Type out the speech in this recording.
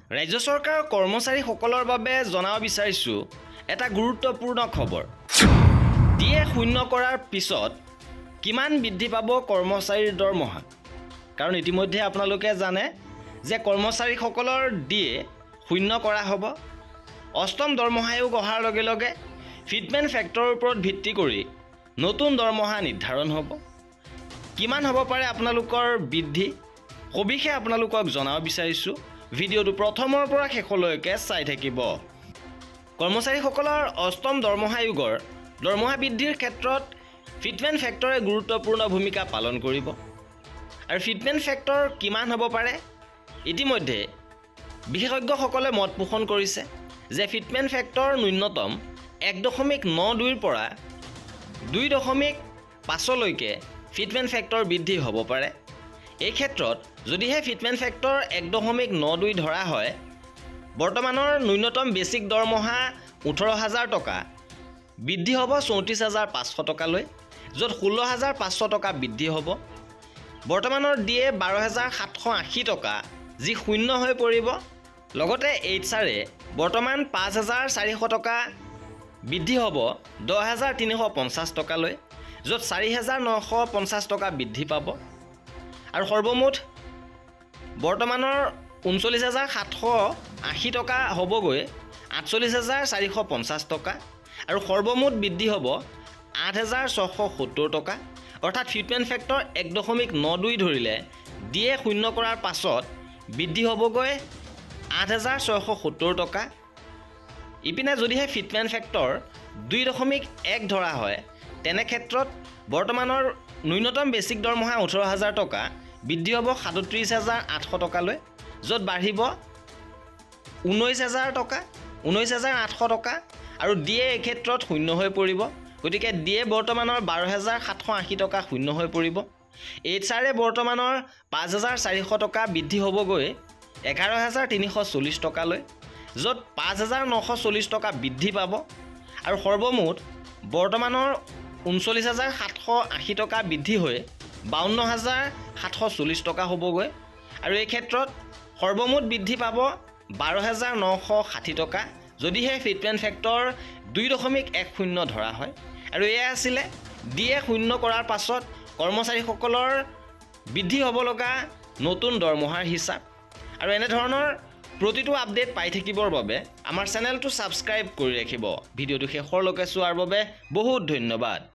ৰাজ্য চৰকাৰৰ কৰ্মচাৰীসকলৰ বাবে জনাব বিচাৰিছো এটা গুৰুত্বপূৰ্ণ খবৰ। ডিএ শূন্য কৰাৰ পিছত কিমান বৃদ্ধি পাব কৰ্মচাৰীৰ দৰমহা? কাৰণ ইতিমধ্যে আপোনালোকে জানে যে কৰ্মচাৰীসকলৰ ডিএ শূন্য কৰা হ'ব। অষ্টম দৰমহা আয়োগ অহাৰ লগে লগে ফিটমেণ্ট ফেক্টৰৰ ওপৰত ভিত্তি কৰি নতুন দৰমহা নিৰ্ধাৰণ হ'ব। কিমান হ'ব পাৰে আপোনালোকৰ বৃদ্ধি, সবিশেষ আপোনালোকক জনাব বিচাৰিছোঁ। ভিডিঅ'টো প্ৰথমৰ পৰা শেষলৈকে চাই থাকিব। কৰ্মচাৰীসকলৰ অষ্টম দৰমহা আয়োগৰ দৰমহা বৃদ্ধিৰ ক্ষেত্ৰত ফিটমেণ্ট ফেক্টৰে গুৰুত্বপূৰ্ণ ভূমিকা পালন কৰিব। আৰু ফিটমেণ্ট ফেক্টৰ কিমান হ'ব পাৰে? ইতিমধ্যে বিশেষজ্ঞসকলে মত পোষণ কৰিছে যে ফিটমেণ্ট ফেক্টৰ ন্যূনতম 1.92ৰ পৰা 2.5লৈকে ফিটমেণ্ট ফেক্টৰ বৃদ্ধি হ'ব পাৰে। এই ক্ষেত্ৰত যদিহে ফিটমেণ্ট ফেক্টৰ 1.92 ধৰা হয়, বৰ্তমানৰ ন্যূনতম বেচিক দৰমহা 18,000 টকা বৃদ্ধি হ'ব 34,500 টকালৈ, য'ত 16,500 টকা বৃদ্ধি হ'ব। বৰ্তমানৰ ডিএ 12,780 টকা যি শূন্য হৈ পৰিব। লগতে এইচআৰে বৰ্তমান 5,400 টকা বৃদ্ধি হ'ব 10,350 টকালৈ, য'ত 4,950 টকা বৃদ্ধি পাব। আৰু সৰ্বমুঠ বৰ্তমানৰ 39,780 টকা হ'বগৈ 48,450 টকা, আৰু সৰ্বমুঠ বৃদ্ধি হ'ব 8,670 টকা। অৰ্থাৎ ফিটমেণ্ট ফেক্টৰ 1.92 ধৰিলে ডিএ শূন্য কৰাৰ পাছত বৃদ্ধি হ'বগৈ 8,670 টকা। ইপিনে যদিহে ফিটমেণ্ট ফেক্টৰ 2.1 ধৰা হয়, তেনে ক্ষেত্ৰত বৰ্তমানৰ ন্যূনতম বেচিক দৰমহা 18,000 টকা বৃদ্ধি হ'ব 37,800 টকালৈ, য'ত বাঢ়িব 19,000 টকা, 19,800 টকা। আৰু ডিএ এই ক্ষেত্ৰত শূন্য হৈ পৰিব। গতিকে ডিএ বৰ্তমানৰ 12,780 টকা শূন্য হৈ পৰিব। এইচআৰে বৰ্তমানৰ 5,400 টকা বৃদ্ধি হ'বগৈ 11,340 টকালৈ, য'ত 5,940 টকা বৃদ্ধি পাব। আৰু সৰ্বমুঠ বৰ্তমানৰ 39,780 টকা বৃদ্ধি হৈ 52,740 টকা হ'বগৈ। আৰু এই ক্ষেত্ৰত সৰ্বমুঠ বৃদ্ধি পাব 12,960 টকা যদিহে ফিটমেণ্ট ফেক্টৰ 2.10 ধৰা হয়। আৰু এয়া আছিলে ডিএ শূন্য কৰাৰ পাছত কৰ্মচাৰীসকলৰ বৃদ্ধি হ'ব লগা নতুন দৰমহাৰ হিচাপ। আৰু এনেধৰণৰ প্ৰতিটো আপডেট পাই থাকিবৰ বাবে আমাৰ চেনেলটো ছাবস্ক্ৰাইব কৰি ৰাখিব। ভিডিঅ'টো শেষৰলৈকে চোৱাৰ বাবে বহুত ধন্যবাদ।